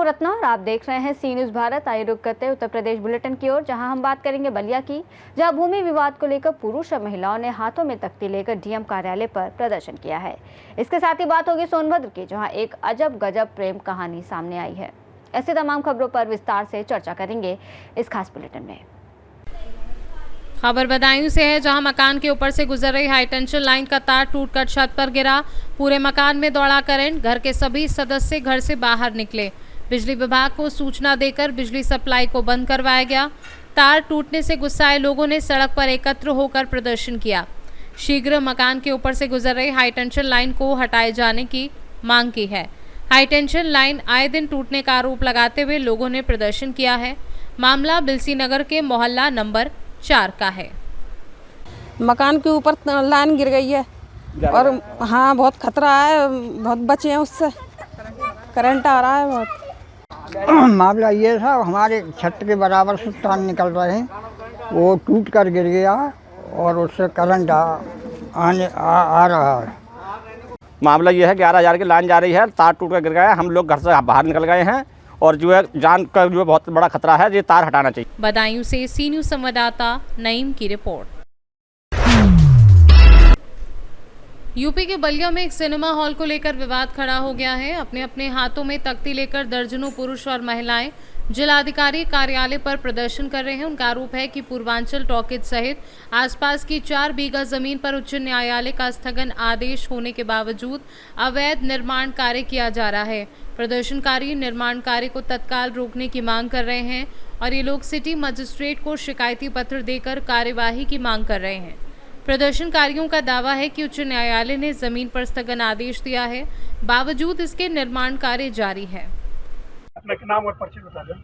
हूं रत्ना और आप देख रहे हैं सी न्यूज़ भारत। आइए रुक करते हैं उत्तर प्रदेश बुलेटिन की ओर, जहां हम बात करेंगे बलिया की, जहां भूमि विवाद को लेकर पुरुष और महिलाओं ने हाथों में तख्ती लेकर डीएम कार्यालय पर प्रदर्शन किया है। इसके साथ ही बात होगी सोनभद्र की, जहां एक अजब गजब प्रेम कहानी सामने आई है। ऐसी तमाम खबरों पर विस्तार से चर्चा करेंगे इस खास बुलेटिन में। खबर बदायूं से है, जहां मकान के ऊपर से गुजर रही हाई टेंशन लाइन का तार टूटकर छत पर गिरा। पूरे मकान में दौड़ा करंट। घर के सभी सदस्य घर से बाहर निकले। बिजली विभाग को सूचना देकर बिजली सप्लाई को बंद करवाया गया। तार टूटने से गुस्साए लोगों ने सड़क पर एकत्र होकर प्रदर्शन किया। शीघ्र मकान के ऊपर से गुजर रही हाई टेंशन लाइन को हटाए जाने की मांग की है। हाई टेंशन लाइन आए दिन टूटने का आरोप लगाते हुए लोगों ने प्रदर्शन किया है। मामला बिलसी नगर के मोहल्ला नंबर 4 का है। मकान के ऊपर लाइन गिर गई है और हाँ बहुत खतरा है, बहुत बचे हैं उससे, करंट आ रहा है बहुत। मामला ये था, हमारे छत के बराबर से तार निकल रहे हैं, वो टूट कर गिर गया और उससे करंट आ रहा है। मामला ये है 11,000 की लाइन जा रही है, तार टूट कर गिर गया है। हम लोग घर से बाहर निकल गए हैं और जो है जान का जो है बहुत बड़ा खतरा है, ये तार हटाना चाहिए। बदायूं से सी न्यूज़ संवाददाता नईम की रिपोर्ट। यूपी के बलिया में एक सिनेमा हॉल को लेकर विवाद खड़ा हो गया है। अपने अपने हाथों में तख्ती लेकर दर्जनों पुरुष और महिलाएं जिलाधिकारी कार्यालय पर प्रदर्शन कर रहे हैं। उनका आरोप है कि पूर्वांचल टॉकीज सहित आसपास की 4 बीघा जमीन पर उच्च न्यायालय का स्थगन आदेश होने के बावजूद अवैध निर्माण कार्य किया जा रहा है। प्रदर्शनकारी निर्माण कार्य को तत्काल रोकने की मांग कर रहे हैं और ये लोग सिटी मजिस्ट्रेट को शिकायती पत्र देकर कार्यवाही की मांग कर रहे हैं। प्रदर्शनकारियों का दावा है कि उच्च न्यायालय ने जमीन पर स्थगन आदेश दिया है, बावजूद इसके निर्माण कार्य जारी है। नाम और परिचय बता दें।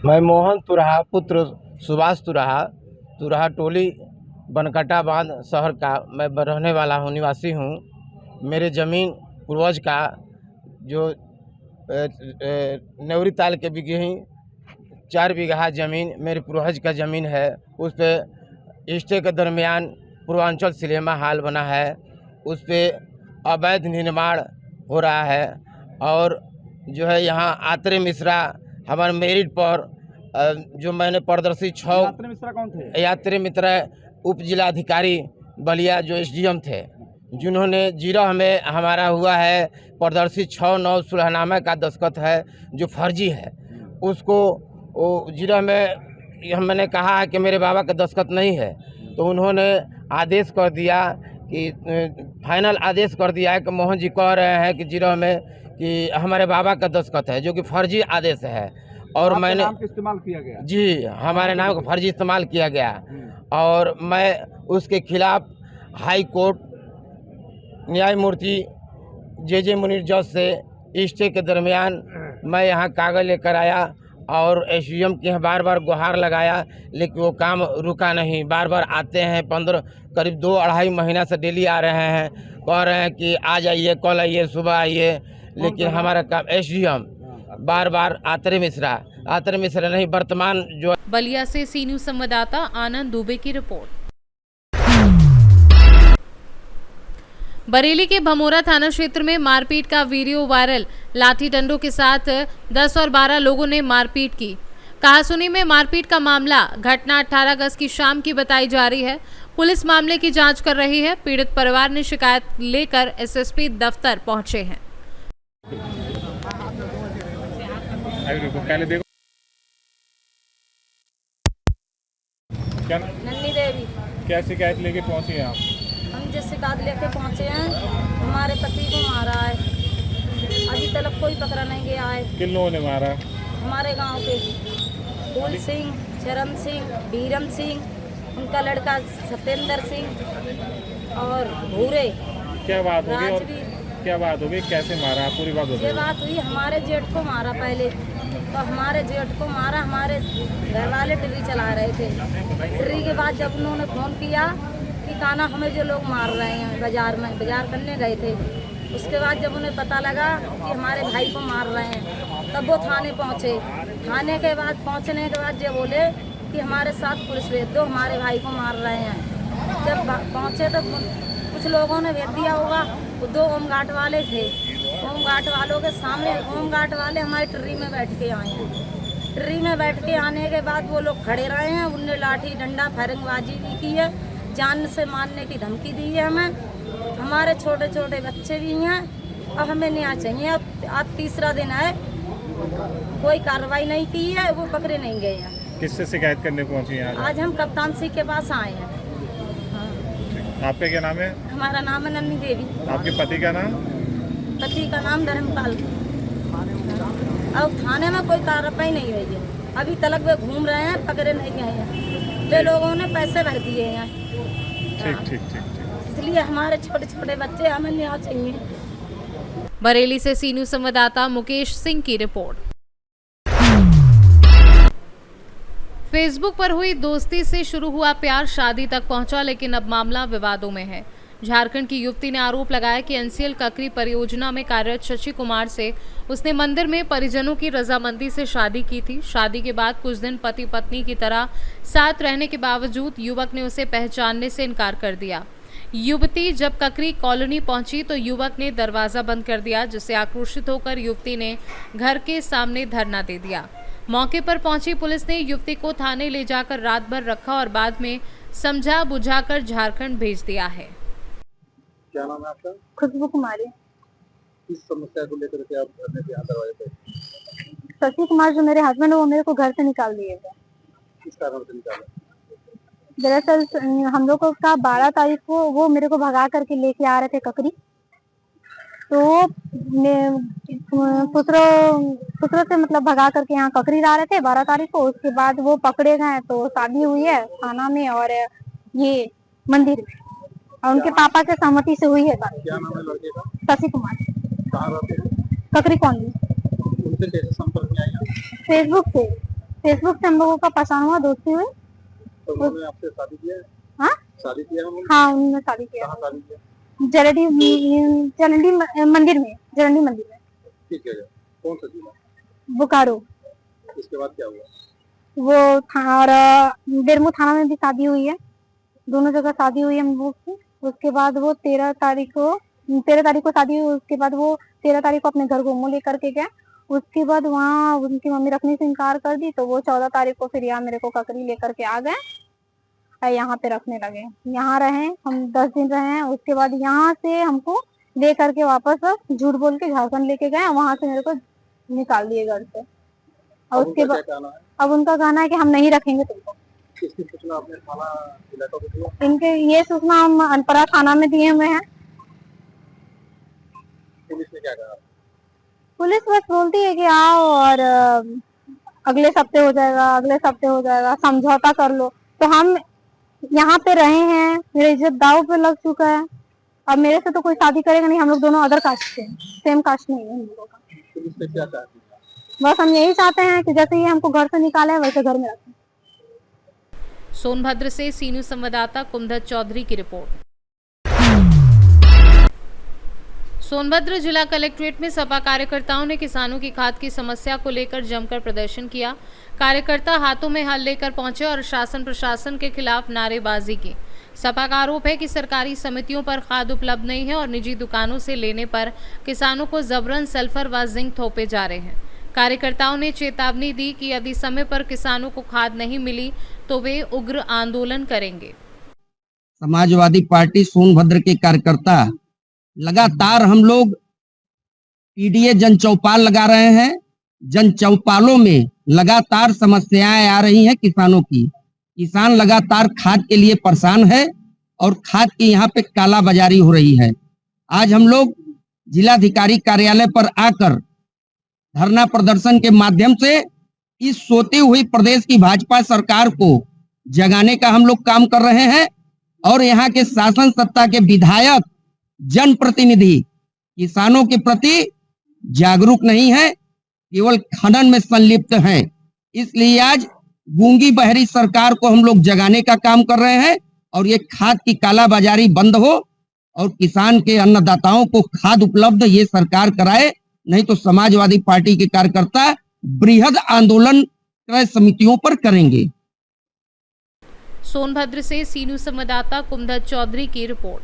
मैं मोहन तुराहा पुत्र सुभाष तुराहा टोली बनकटा बांध शहर का मैं रहने वाला हूँ, निवासी हूँ। मेरे ज़मीन पूर्वज का जो नेवरी ताल के बिगही 4 बीघा ज़मीन मेरे पूर्वज का ज़मीन है। उस पर स्टे के दरमियान पूर्वांचल सिनेमा हॉल बना है, उस पर अवैध निर्माण हो रहा है और जो है यहाँ आत्रे मिश्रा हमारे मेरिट पर जो मैंने प्रदर्शी 6 यात्री मिश्रा कौन थे? यात्री मित्र उप जिलाधिकारी बलिया जो SDM थे, जिन्होंने 0 में हमारा हुआ है प्रदर्शी 6/9 सुलहनामा का दस्तखत है जो फर्जी है। उसको 0 में मैंने कहा है कि मेरे बाबा का दस्तखत नहीं है, तो उन्होंने आदेश कर दिया कि फाइनल आदेश कर दिया है कि मोहन जी कह रहे हैं कि 0 में कि हमारे बाबा का दस्तखत है, जो कि फर्जी आदेश है। और मैंने नाम का इस्तेमाल किया गया जी, हमारे नाम का फर्जी इस्तेमाल किया गया और मैं उसके खिलाफ हाई कोर्ट न्यायमूर्ति JJ मुनीर जज से स्टे के दरमियान मैं यहाँ कागज लेकर आया और SDM के यहाँ बार बार गुहार लगाया, लेकिन वो काम रुका नहीं। बार बार आते हैं, करीब 2-2.5 महीना से डेली आ रहे हैं, कह रहे हैं कि आ जाइए, कल आइए, सुबह आइए, लेकिन हमारा काम SDM बार बार आत्रे मिश्रा नहीं, वर्तमान जो। बलिया से सी न्यूज़ संवाददाता आनंद दुबे की रिपोर्ट। बरेली के भमोरा थाना क्षेत्र में मारपीट का वीडियो वायरल। लाठी डंडों के साथ 10 और 12 लोगों ने मारपीट की। कहासुनी में मारपीट का मामला घटना 18 अगस्त की शाम की बताई जा रही है। पुलिस मामले की जांच कर रही है। पीड़ित परिवार ने शिकायत लेकर SSP दफ्तर पहुंचे हैं। नन्नी देवी, क्या शिकायत लेके पहुंचे हैं आप? हम जिस शिकायत लेके पहुंचे हैं, हमारे पति को मारा है, अभी तक कोई पकड़ा नहीं गया है। किन लोगों ने मारा? हमारे गांव के फूल सिंह, चरण सिंह, बीरम सिंह, उनका लड़का सत्येंद्र सिंह और भूरे। क्या बात होगी और राजवीर। क्या बात होगी, कैसे मारा? पूरी बात ये बात हुई, हमारे जेठ को मारा पहले, तो हमारे जेठ को मारा, हमारे घर वाले टिर्री चला रहे थे। टिर्री के बाद जब उन्होंने फ़ोन किया कि काना हमें जो लोग मार रहे हैं बाजार करने गए थे, उसके बाद जब उन्हें पता लगा कि हमारे भाई को मार रहे हैं, तब वो थाने पहुँचे। थाने के बाद पहुँचने के बाद ये बोले कि हमारे साथ पुलिस भेज दो, हमारे भाई को मार रहे हैं। जब पहुँचे तो कुछ लोगों ने भेज दिया होगा, वो 2 होमगार्ड वाले थे, होमगार्ड वालों के सामने होमगार्ड वाले हमारी ट्री में बैठ के आए हैं। ट्री में बैठ के आने के बाद वो लोग खड़े रहे हैं, उनने लाठी डंडा फायरिंगबाजी भी की है, जान से मारने की धमकी दी है हमें। हमारे छोटे छोटे बच्चे भी हैं और हमें न्याय चाहिए। आज तीसरा दिन है, कोई कार्रवाई नहीं की है, वो पकड़े नहीं गए हैं। किससे शिकायत करने पहुंची हैं आज हम कप्तान सिंह के पास आए हैं। आपका क्या नाम है? हमारा नाम है नन्नी देवी। आपके पति का नाम? पति का नाम धर्मपाल। अब थाने में कोई कार्रवाई नहीं हुई है, अभी तलक वे घूम रहे हैं, पकड़े नहीं गए हैं। वे लोगों ने पैसे भर दिए हैं। ठीक ठीक ठीक। इसलिए हमारे छोटे छोटे बच्चे हमें न्याय चाहिए। बरेली से सी न्यूज़ संवाददाता मुकेश सिंह की रिपोर्ट। फेसबुक पर हुई दोस्ती से शुरू हुआ प्यार शादी तक पहुंचा, लेकिन अब मामला विवादों में है। झारखंड की युवती ने आरोप लगाया कि एनसीएल ककरी परियोजना में कार्यरत शशि कुमार से उसने मंदिर में परिजनों की रजामंदी से शादी की थी। शादी के बाद कुछ दिन पति पत्नी की तरह साथ रहने के बावजूद युवक ने उसे पहचानने से इनकार कर दिया। युवती जब ककरी कॉलोनी पहुंची तो युवक ने दरवाजा बंद कर दिया, जिससे आक्रोशित होकर युवती ने घर के सामने धरना दे दिया। मौके पर पहुंची पुलिस ने युवती को थाने ले जाकर रात भर रखा और बाद में समझा बुझाकर झारखंड भेज दिया है। क्या नाम है आपका? खुशबू कुमारी। किस समस्या को लेकर के आप घर में यहाँ दरवाजे पे? शशि कुमार जो मेरे हस्बैंड है वो मेरे को घर से निकाल दिए थे। किस कारण से निकाला? दरअसल हम लोग का 12 तारीख को वो मेरे को भगा करके लेके आ रहे थे ककरी, तो पुत्रों से मतलब भगा करके यहाँ ककरी ला रहे थे 12 तारीख को। उसके बाद वो पकड़े गए, तो शादी हुई है थाना में और ये मंदिर में, और उनके पापा के सहमति से हुई है। क्या नाम है लड़के का? शशि कुमार। कहाँ रहते हैं? ककरी कॉलोनी। उनसे कैसे संपर्क में आए? फेसबुक से हम लोगों का पहचान हुआ, दोस्ती हुई। तो उन्होंने आपसे शादी किया है? हाँ, शादी किया है? हाँ, उन्होंने शादी किया। कहाँ शादी किया? जरंडी मंदिर में। ठीक है। कौन सा जिला? बोकारो। इसके बाद क्या हुआ? वो और बेरमू थाना में भी शादी हुई है, दोनों जगह शादी हुई है हम लोग की। उसके बाद वो 13 तारीख को शादी हुई। उसके बाद वो 13 तारीख को अपने घर घूमो लेकर के गए। उसके बाद वहाँ उनकी मम्मी रखने से इनकार कर दी, तो वो 14 तारीख को फिर यहाँ मेरे को ककरी लेकर के आ गए और यहाँ पे रखने लगे। यहाँ रहे हम 10 दिन रहे हैं। उसके बाद यहाँ से हमको ले करके वापस झूठ बोल के झारखंड लेके गए, वहाँ से मेरे को निकाल दिए घर से। और उसके बाद अब उनका कहना है कि हम नहीं रखेंगे तुमको। किसकी सूचना आपने थाना इलाका को दिया? इनके ये सूचना हम अनपरा थाना में दिए हुए हैं। पुलिस ने क्या कहा? पुलिस बस बोलती है कि आओ और अगले हफ्ते हो जाएगा, समझौता कर लो। तो हम यहाँ पे रहे हैं, मेरा इज्जत दाव पे लग चुका है। अब मेरे से तो कोई शादी करेगा नहीं, हम लोग दोनों अदर कास्ट से, सेम कास्ट नहीं है हम लोगों का। पुलिस से क्या चाहती है? बस हम यही चाहते हैं कि जैसे ही हमको घर से निकाले वैसे घर में रखें। सोनभद्र से सी न्यूज़ संवाददाता कुमधत चौधरी की रिपोर्ट। सोनभद्र जिला कलेक्ट्रेट में सपा कार्यकर्ताओं ने किसानों की खाद की समस्या को लेकर जमकर प्रदर्शन किया। कार्यकर्ता हाथों में हल लेकर पहुंचे और शासन प्रशासन के खिलाफ नारेबाजी की। सपा का आरोप है कि सरकारी समितियों पर खाद उपलब्ध नहीं है और निजी दुकानों से लेने पर किसानों को जबरन सल्फर व जिंक थोपे जा रहे हैं। कार्यकर्ताओं ने चेतावनी दी कि यदि समय पर किसानों को खाद नहीं मिली तो वे उग्र आंदोलन करेंगे। समाजवादी पार्टी सोनभद्र के कार्यकर्ता लगातार हम लोग पीडीए जन चौपाल लगा रहे हैं। जन चौपालों में लगातार समस्याएं आ रही हैं किसानों की। किसान लगातार खाद के लिए परेशान है और खाद की यहाँ पे काला बाजारी हो रही है। आज हम लोग जिलाधिकारी कार्यालय पर आकर धरना प्रदर्शन के माध्यम से इस सोती हुई प्रदेश की भाजपा सरकार को जगाने का हम लोग काम कर रहे हैं और यहाँ के शासन सत्ता के विधायक, जनप्रतिनिधि किसानों के प्रति जागरूक नहीं है, केवल खनन में संलिप्त हैं। इसलिए आज गूंगी बहरी सरकार को हम लोग जगाने का काम कर रहे हैं और ये खाद की कालाबाजारी बंद हो और किसान के अन्नदाताओं को खाद उपलब्ध ये सरकार कराए, नहीं तो समाजवादी पार्टी के कार्यकर्ता बृहद आंदोलन क्रय समितियों पर करेंगे। सोनभद्र से सी न्यूज़ संवाददाता कुमधत चौधरी की रिपोर्ट।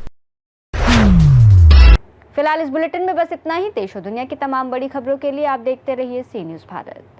फिलहाल इस बुलेटिन में बस इतना ही। देश और दुनिया की तमाम बड़ी खबरों के लिए आप देखते रहिए सी न्यूज़ भारत।